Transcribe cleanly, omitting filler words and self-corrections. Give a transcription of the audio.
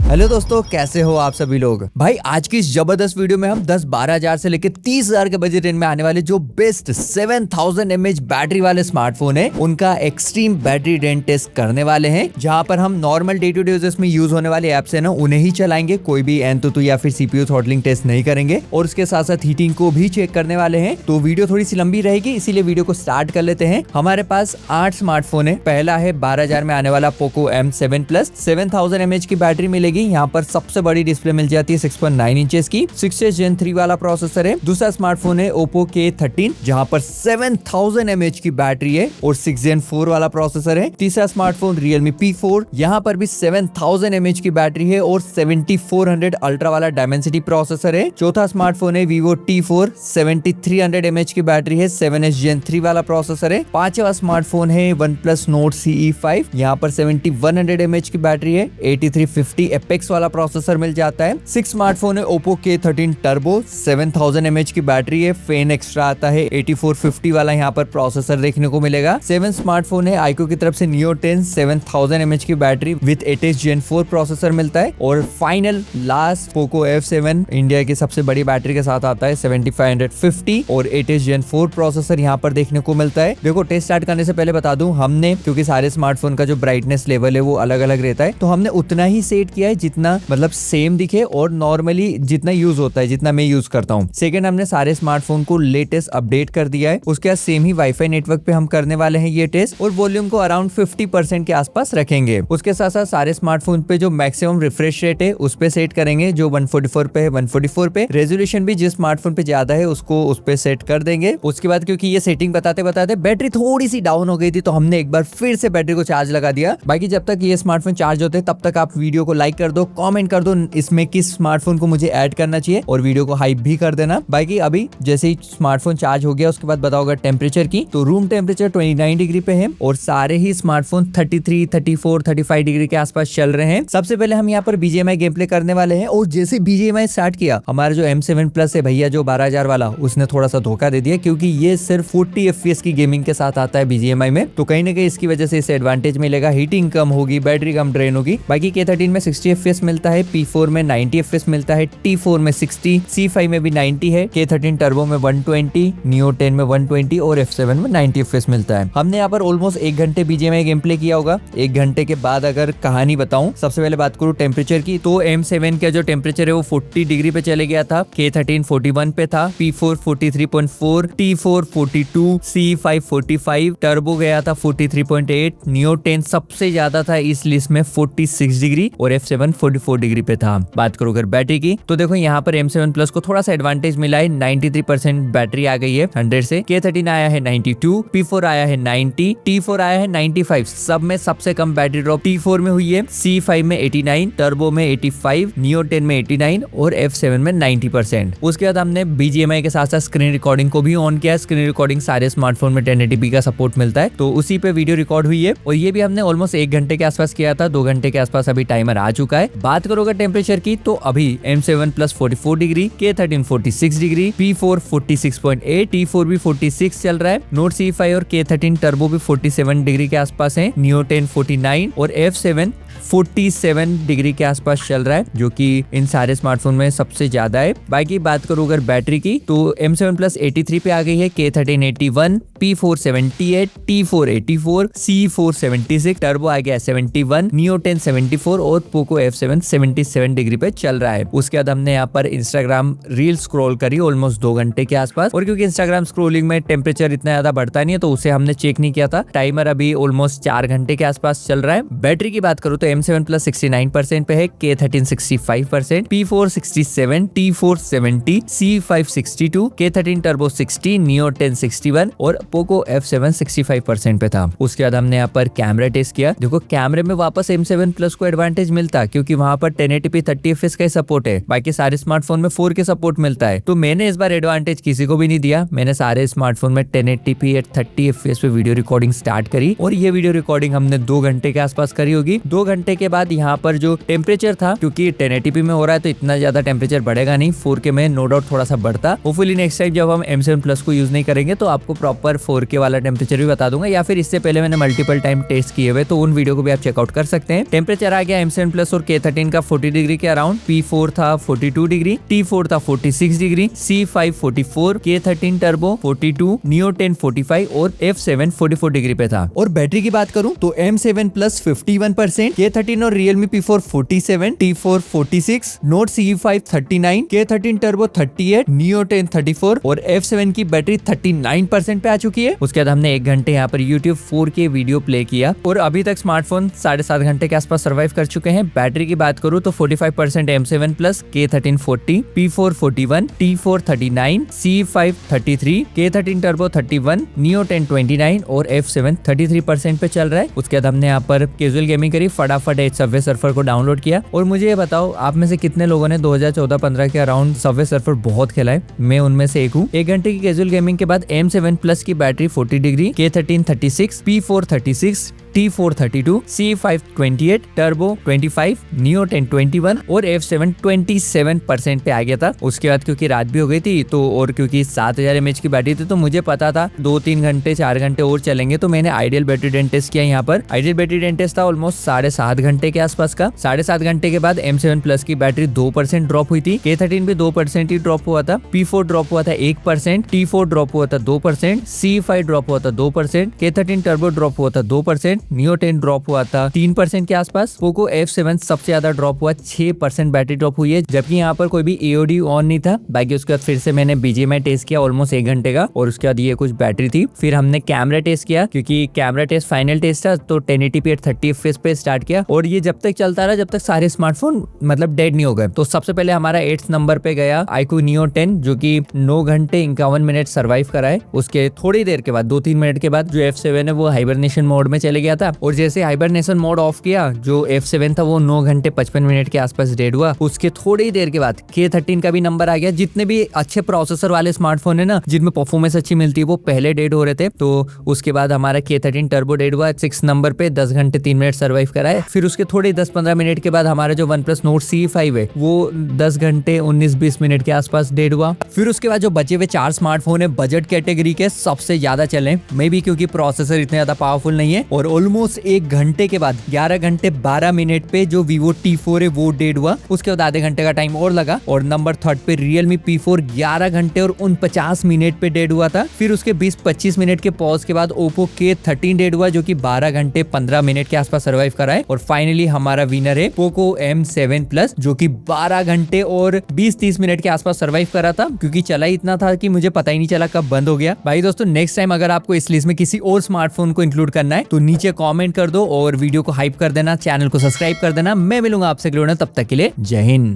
Hello दोस्तों, कैसे हो आप सभी लोग। भाई आज की इस जबरदस्त वीडियो में हम 10-12 हजार से लेकर 30 हजार के बजट रेंज में आने वाले जो बेस्ट 7000 mAh बैटरी वाले स्मार्टफोन है उनका एक्सट्रीम बैटरी ड्रेन टेस्ट करने वाले हैं, जहां पर हम normal day to day usages में यूज होने वाले एप्स है ना उन्हें ही चलाएंगे, कोई भी एंतुतु या फिर सीपीयू थ्रॉटलिंग टेस्ट नहीं करेंगे और उसके साथ साथ हीटिंग को भी चेक करने वाले हैं। तो वीडियो थोड़ी सी लंबी रहेगी, इसीलिए वीडियो को स्टार्ट कर लेते हैं। हमारे पास 8 स्मार्टफोन है। पहला है 12000 में आने वाला पोको M7 Plus, 7000 mAh की बैटरी मिलेगी। यहाँ पर सबसे बड़ी डिस्प्ले मिल जाती है 6.9 इंचेस की, 6 Gen 3 वाला प्रोसेसर है। दूसरा स्मार्टफोन है Oppo K13, जहां पर 7000 mAh की बैटरी है और 6 Gen 4 वाला प्रोसेसर है। तीसरा स्मार्टफोन Realme P4, यहाँ पर भी 7000 mAh की बैटरी है और 7400 अल्ट्रा वाला Dimensity प्रोसेसर है। चौथा स्मार्टफोन है Vivo T4, 7300 mAh की बैटरी है, 7S Gen 3 वाला प्रोसेसर है। पांचवा स्मार्टफोन है OnePlus Nord CE5, यहाँ पर 7100 mAh की बैटरी है, 8350 Apex वाला प्रोसेसर मिल जाता है। 6 स्मार्टफोन है Oppo K13 Turbo, 7000 mAh की बैटरी है, फैन एक्स्ट्रा आता है, 8450 वाला यहाँ पर प्रोसेसर देखने को मिलेगा। 7 स्मार्टफोन है iQOO की तरफ से Neo 10, 7000 mAh की battery with 8S Gen 4 processor मिलता है। और final last Poco F7 India की सबसे बड़ी बैटरी के साथ आता है, 7550 और 8S Gen 4 प्रोसेसर यहाँ पर देखने को मिलता है। देखो, टेस्ट स्टार्ट करने से पहले बता दूं, हमने क्योंकि सारे स्मार्टफोन का जो ब्राइटनेस लेवल है वो अलग अलग रहता है, तो हमने उतना ही सेट किया है जितना मतलब सेम दिखे और नॉर्मली जितना यूज होता है, जितना मैं यूज करता हूँ। सेकंड, हमने सारे स्मार्टफोन को लेटेस्ट अपडेट कर दिया है। उसके बाद सेम ही वाईफाई नेटवर्क पे हम करने वाले हैं ये टेस्ट और वॉल्यूम को अराउंड 50% के आसपास रखेंगे। उसके साथ साथ सारे स्मार्टफोन पे जो मैक्सिमम रिफ्रेश रेट है उस पे सेट करेंगे, जो 144 पे है 144 पे। रेजोल्यूशन भी जिस स्मार्टफोन पे ज्यादा है उसको उस पे सेट कर देंगे। उसके बाद क्योंकि ये सेटिंग बताते बताते बैटरी थोड़ी सी डाउन हो गई थी, तो हमने एक बार फिर से बैटरी को चार्ज लगा दिया। बाकी जब तक ये स्मार्टफोन चार्ज होते हैं तब तक आप वीडियो को लाइक कर दो, कमेंट कर दो इसमें किस स्मार्टफोन को मुझे ऐड करना चाहिए और वीडियो को हाइप भी कर देना। बाकी अभी जैसे ही स्मार्टफोन चार्ज हो गया उसके बाद बताओगे टेम्परेचर की, तो रूम टेम्परेचर 29 डिग्री पे है और सारे ही स्मार्टफोन 33, 34, 35 डिग्री के आसपास चल रहे हैं। सबसे पहले हम यहाँ पर BGMI गेम प्ले करने वाले हैं और जैसे BGMI स्टार्ट किया, हमारा जो M7 Plus है भैया, जो 12000 वाला, उसने थोड़ा सा धोखा दे दिया, क्योंकि ये सिर्फ 40 FPS की गेमिंग के साथ आता है BGMI में, तो कहीं ना कहीं इसकी वजह से इसे एडवांटेज मिलेगा, हीटिंग कम होगी, बैटरी कम ड्रेन होगी। बाकी K13 में 60 FPS मिलता है, P4 में 90 FPS मिलता है, T4 में 60, C5 में भी 90 है, K13 टर्बो में 120, Neo 10 में 120 और F7 में 90 FPS मिलता है। हमने यहाँ पर ऑलमोस्ट 1 घंटे BGMI गेम प्ले किया होगा। 1 घंटे के बाद अगर कहानी बताऊं, सबसे पहले बात करूं टेम्परेचर की, तो M7 का जो टेम्परेचर है वो 40 डिग्री पे चले गया था, K13 41 पे था, P4 43.4, T4 42, C5 45, टर्बो गया था 43.8, Neo 10 सबसे ज्यादा था इस लिस्ट में 46 डिग्री और F7 44 डिग्री पे था। बात करो अगर बैटरी की, तो देखो यहाँ पर M7 Plus को थोड़ा सा एडवांटेज मिला है, 93% बैटरी आ गई है 100 से। K13 आया है 92, P4 आया है 90, T4 आया है 95, सब में सबसे कम बैटरी ड्रॉप T4 में हुई है, C5 में 89, टर्बो में 85, Neo 10 में 89 और F7 में 90%। उसके बाद हमने BGMI के साथ साथ स्क्रीन रिकॉर्डिंग को भी ऑन किया। स्क्रीन रिकॉर्डिंग सारे स्मार्टफोन में 1080p का सपोर्ट मिलता है, तो उसी पे वीडियो रिकॉर्ड हुई है और ये भी हमने ऑलमोस्ट 1 घंटे के आसपास किया था, 2 घंटे के आसपास अभी टाइमर आ चुका है। बात करोगे टेम्परेचर की, तो अभी M7 Plus 44 degree, K13 46 degree, P4 46.8, T4 भी 46 चल रहा है, Nord CE5 और K13 टर्बो भी 47 डिग्री के आसपास है, Neo 10 49 और F7 47 डिग्री के आसपास चल रहा है, जो कि इन सारे स्मार्टफोन में सबसे ज्यादा है। बाकी बात करूं अगर बैटरी की, तो M7 Plus 83 पे आ गई है, K13 81, P4 78, T4 84, C4 76, turbo आ गया 71, Neo 10 74 और Poco F7 77 डिग्री पे चल रहा है। उसके बाद हमने यहाँ पर इंस्टाग्राम रील स्क्रॉल करी ऑलमोस्ट 2 घंटे के आसपास, और क्योंकि इंस्टाग्राम स्क्रॉलिंग में टेम्परेचर इतना ज्यादा बढ़ता नहीं है तो उसे हमने चेक नहीं किया था। टाइमर अभी ऑलमोस्ट 4 घंटे के आसपास चल रहा है। बैटरी की बात करूँ तो M7 Plus 69% पे है, K13 65%, P4 67, T4 70, C5 62, K13 turbo 60, Neo 10 61 और Poco F7 65% पे था। उसके बाद हमने यहाँ पर कैमरा टेस्ट किया। देखो, कैमरे में वापस M7 Plus को एडवांटेज मिलता, क्योंकि वहां पर 1080p 30 FPS का सपोर्ट है, बाकी सारे स्मार्टफोन में 4K सपोर्ट मिलता है। तो मैंने इस बार एडवांटेज किसी को भी नहीं दिया, मैंने सारे स्मार्टफोन में 1080p at 30 FPS पे वीडियो रिकॉर्डिंग स्टार्ट करी और ये वीडियो रिकॉर्डिंग हमने 2 घंटे के आसपास करी होगी। 2 घंटे घंटे के बाद यहाँ पर जो टेम्परेचर था, क्योंकि 1080p में हो रहा है तो इतना ज्यादा टेम्परेचर बढ़ेगा नहीं, 4K में नो डाउट थोड़ा सा बढ़ता। होपफुली नेक्स्ट टाइम जब हम M7 Plus को यूज नहीं करेंगे तो आपको प्रॉपर 4K वाला टेम्परेचर भी बता दूंगा, या फिर इससे पहले मैंने मल्टीपल टाइम टेस्ट किए हुए तो उन वीडियो को भी आप चेकआउट कर सकते हैं। टेम्परेचर आ गया M7 Plus और K13 का 40 डिग्री के अराउंड, P4 था 42 डिग्री, T4 था 46 degree, C5 44, K13 turbo 42, Neo 10 45 और F7 44 डिग्री पे था। और बैटरी की बात करूं तो M7 Plus 51%, K13 और Realme P4 47, T4 46, Note CE5 39, K13 turbo 38, Neo 10 34 और F7 की बैटरी 39% पे आ चुकी है। उसके बाद हमने 1 घंटे यहाँ पर YouTube 4K वीडियो प्ले किया और अभी तक स्मार्टफोन 7.5 घंटे के आसपास सर्वाइव कर चुके हैं। बैटरी की बात करूं तो 45% M7 Plus, K13 40, P4 41, T4 39, C5 33, K13 turbo 31, Neo 10 29 और F7 33% पे चल रहा है। उसके बाद हमने यहाँ पर कैजुअल गेमिंग करी, फटाफट सबवे सर्फर को डाउनलोड किया। और मुझे ये बताओ आप में से कितने लोगों ने 2014-15 के अराउंड सबवे सर्फर बहुत खेला है? मैं उनमें से एक हूँ। 1 घंटे की कैजुअल गेमिंग के बाद M7 Plus की battery 40 degree, K13 36, P4 36, T4 32, C5 28, turbo 25, Neo 10 21 और F7 27% पे आ गया था। उसके बाद क्योंकि रात भी हो गई थी तो और क्योंकि 7000 mAh की बैटरी थी तो मुझे पता था 2-3 घंटे 4 घंटे और चलेंगे, तो मैंने आइडियल बैटरी ड्रेन टेस्ट किया। यहाँ पर आइडियल बैटरी ड्रेन टेस्ट था ऑलमोस्ट 7.5 घंटे के आसपास का। 7.5 घंटे के बाद M7 Plus की बैटरी 2% ड्रॉप हुई थी, K13 भी 2% ही ड्रॉप हुआ था, P4 ड्रॉप हुआ था 1%, T4 ड्रॉप हुआ था 2%, C5 ड्रॉप हुआ था 2%, K13 टर्बो ड्रॉप हुआ था 2%, Neo 10 ड्रॉप हुआ था 3% के आसपास। पोको F7 सबसे ज्यादा ड्रॉप हुआ, 6% बैटरी ड्रॉप हुई है, जबकि यहाँ पर कोई भी AOD ऑन नहीं था। बाकी उसके बाद फिर से मैंने BGMI टेस्ट किया ऑलमोस्ट 1 घंटे का, और उसके बाद ये कुछ बैटरी थी। फिर हमने कैमरा टेस्ट किया, क्योंकि कैमरा टेस्ट फाइनल टेस्ट था, तो 1080p at 30 FPS पे स्टार्ट किया और ये जब तक चलता रहा जब तक सारे स्मार्टफोन मतलब डेड नहीं हो गए। तो सबसे पहले हमारा 8th नंबर पे गया iQOO Neo 10, जो कि 9 घंटे 51 मिनट सर्वाइव करा है। उसके थोड़ी देर के बाद 2-3 मिनट के बाद जो F7 है वो हाइबरनेशन मोड में चले गया था, और जैसे हाइबरनेशन मोड ऑफ किया जो F7 था वो 9 घंटे 55 मिनट के आसपास डेड हुआ। उसके थोड़ी देर के बाद K13 का भी नंबर आ गया। जितने भी अच्छे प्रोसेसर वाले स्मार्टफोन है ना, जिनमें परफॉर्मेंस अच्छी मिलती है, वो पहले डेड हो रहे थे। तो उसके बाद हमारा K13 टर्बो डेड हुआ 6 नंबर पे, 10 घंटे 3 मिनट सर्वाइव करा है। फिर उसके थोड़े 10-15 मिनट के बाद हमारा जो OnePlus Nord CE5 है वो 10 घंटे 19-20 मिनट के आसपास डेड हुआ। फिर उसके बाद जो बचे हुए 4 स्मार्टफोन है बजट कैटेगरी के, सबसे ज्यादा चले, मे बी क्योंकि प्रोसेसर इतने ज्यादा पावरफुल नहीं है, और ऑलमोस्ट 1 घंटे के बाद 11 घंटे 12 मिनट पे जो Vivo T4 है वो डेड हुआ। उसके बाद आधे घंटे का टाइम और लगा, और नंबर 3 पे Realme P4 11 घंटे और 49 मिनट पे डेड हुआ था। फिर उसके 20-25 मिनट के पॉज के बाद Oppo K13 डेड हुआ, जो कि 12 घंटे 15 मिनट के आसपास सर्वाइव करा है। और फाइनली हमारा विनर है Poco M7 Plus, जो कि 12 घंटे और 20-30 मिनट के आसपास सर्वाइव करा था, क्योंकि चला ही इतना था कि मुझे पता ही नहीं चला कब बंद हो गया। भाई दोस्तों, नेक्स्ट टाइम अगर आपको इस लिस्ट में किसी और स्मार्टफोन को इंक्लूड करना है तो नीचे कमेंट कर दो और वीडियो को हाइप कर देना, चैनल को सब्सक्राइब कर देना। मैं मिलूंगा आपसे अगले वीडियो में, तब तक के लिए जय हिंद।